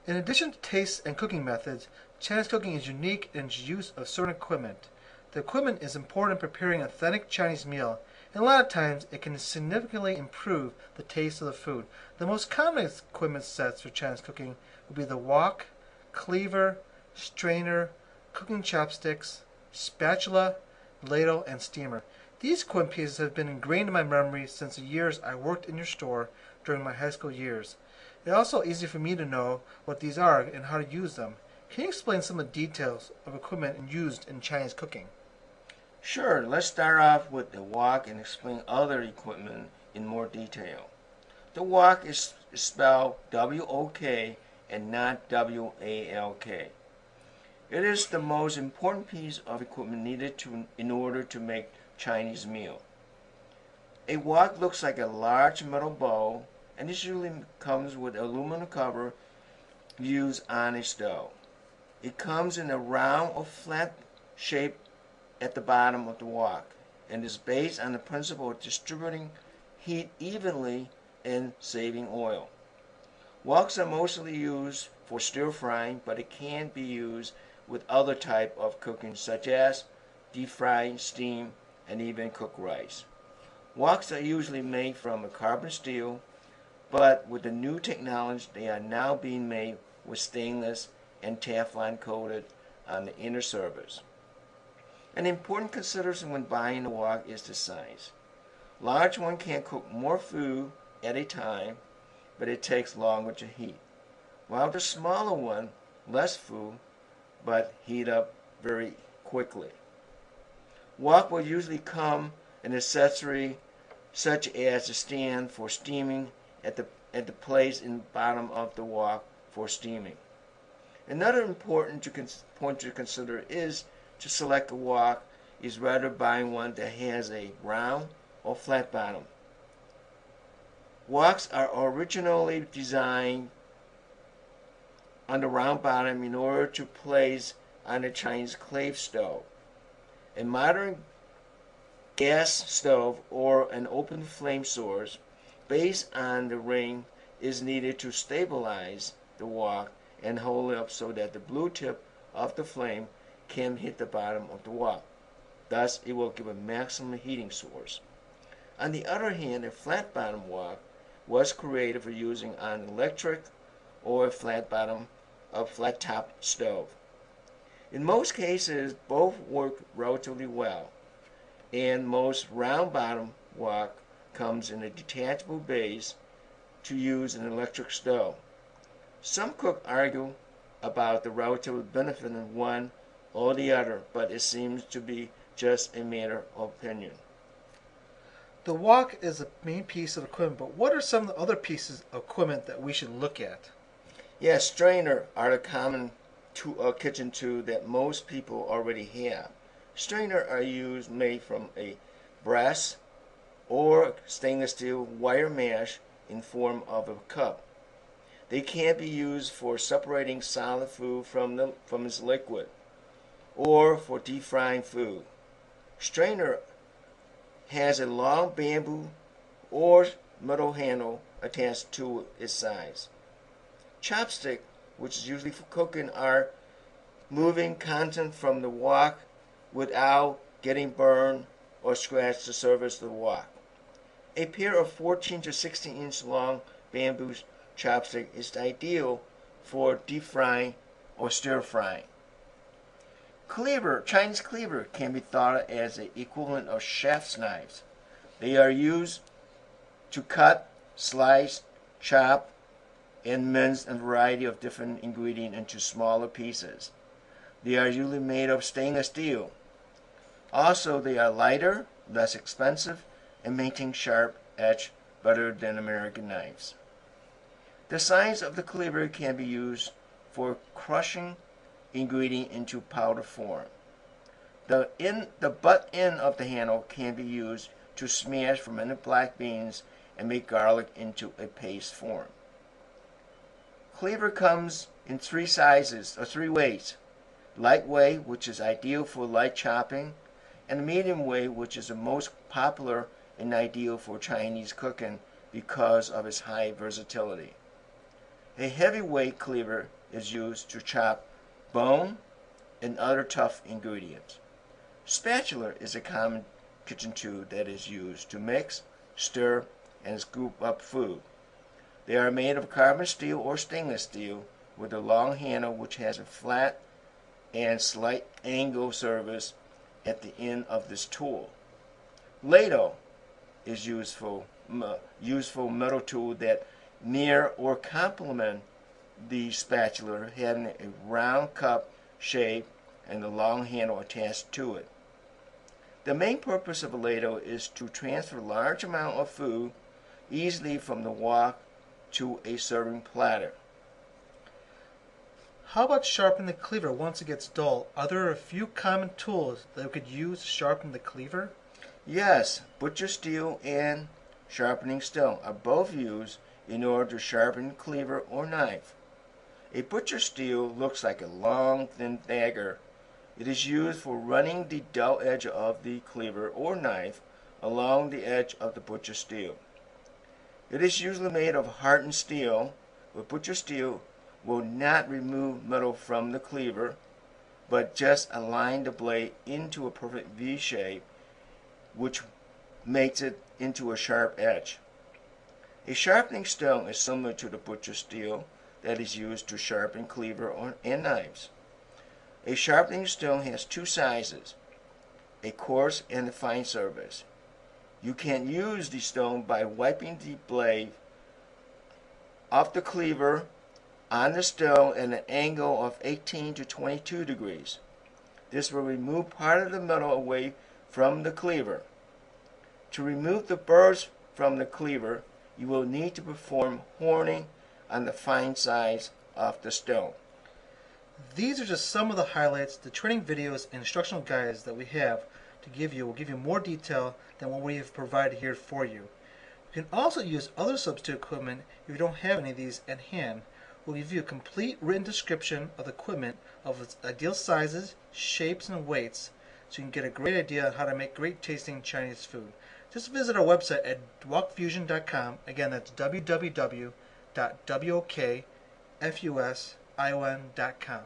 In addition to tastes and cooking methods, Chinese cooking is unique in its use of certain equipment. The equipment is important in preparing an authentic Chinese meal, and a lot of times it can significantly improve the taste of the food. The most common equipment sets for Chinese cooking would be the wok, cleaver, strainer, cooking chopsticks, spatula, ladle, and steamer. These equipment pieces have been ingrained in my memory since the years I worked in your store during my high school years. It's also easy for me to know what these are and how to use them. Can you explain some of the details of equipment used in Chinese cooking? Sure, let's start off with the wok and explain other equipment in more detail. The wok is spelled W-O-K and not W-A-L-K. It is the most important piece of equipment needed in order to make Chinese meal. A wok looks like a large metal bowl and usually comes with aluminum cover used on a stove. It comes in a round or flat shape at the bottom of the wok and is based on the principle of distributing heat evenly and saving oil. Woks are mostly used for stir frying, but it can be used with other type of cooking such as deep fry, steam, and even cooked rice. Woks are usually made from a carbon steel, but with the new technology they are now being made with stainless and Teflon coated on the inner surface. An important consideration when buying a wok is the size. Large one can cook more food at a time, but it takes longer to heat, while the smaller one, less food, but heat up very quickly. Wok will usually come an accessory such as a stand for steaming at the place in the bottom of the wok for steaming. Another important point to consider is to select a wok is rather buying one that has a round or flat bottom. Woks are originally designed on the round bottom in order to place on a Chinese clay stove. A modern gas stove or an open flame source based on the ring is needed to stabilize the wok and hold it up so that the blue tip of the flame can hit the bottom of the wok. Thus, it will give a maximum heating source. On the other hand, a flat bottom wok was created for using on an electric or a flat top stove. In most cases, both work relatively well, and most round bottom wok comes in a detachable base to use an electric stove. Some cooks argue about the relative benefit of one or the other, but it seems to be just a matter of opinion. The wok is the main piece of equipment, but what are some of the other pieces of equipment that we should look at? Yes, strainer are the common kitchen tool that most people already have. Strainer are made from a brass or stainless steel wire mesh in form of a cup. They can be used for separating solid food from its liquid or for deep frying food. Strainer has a long bamboo or metal handle attached to its sides. Chopstick, which is usually for cooking, are moving content from the wok without getting burned or scratched the surface of the wok. A pair of 14 to 16 inch long bamboo chopstick is ideal for deep frying or stir frying. Chinese cleaver can be thought as the equivalent of chef's knives. They are used to cut, slice, chop, and mince a variety of different ingredients into smaller pieces. They are usually made of stainless steel. Also, they are lighter, less expensive, and maintain sharp edge better than American knives. The size of the cleaver can be used for crushing ingredient into powder form. The butt end of the handle can be used to smash fermented black beans and make garlic into a paste form. Cleaver comes in three sizes or three weights: lightweight, which is ideal for light chopping, and medium weight, which is the most popular and ideal for Chinese cooking because of its high versatility. A heavyweight cleaver is used to chop bone and other tough ingredients. Spatula is a common kitchen tool that is used to mix, stir, and scoop up food. They are made of carbon steel or stainless steel with a long handle which has a flat and slight angle surface at the end of this tool. Ladle is useful metal tool that mirror or complement the spatula, having a round cup shape and a long handle attached to it. The main purpose of a ladle is to transfer large amount of food easily from the wok to a serving platter. How about sharpening the cleaver once it gets dull? Are there a few common tools that we could use to sharpen the cleaver? Yes, butcher steel and sharpening stone are both used in order to sharpen cleaver or knife. A butcher steel looks like a long, thin dagger. It is used for running the dull edge of the cleaver or knife along the edge of the butcher steel. It is usually made of hardened steel, but butcher steel will not remove metal from the cleaver, but just align the blade into a perfect V shape, which makes it into a sharp edge. A sharpening stone is similar to the butcher steel that is used to sharpen cleaver and knives. A sharpening stone has two sizes, a coarse and a fine surface. You can use the stone by wiping the blade off the cleaver on the stone at an angle of 18 to 22 degrees. This will remove part of the metal away from the cleaver. To remove the burrs from the cleaver, you will need to perform horning on the fine sides of the stone. These are just some of the highlights, the training videos and instructional guides that we have to give you. Will give you more detail than what we have provided here for you. You can also use other substitute equipment if you don't have any of these at hand. We'll give you a complete written description of the equipment, of its ideal sizes, shapes, and weights, so you can get a great idea on how to make great tasting Chinese food. Just visit our website at wokfusion.com. Again, that's www.wokfusion.com.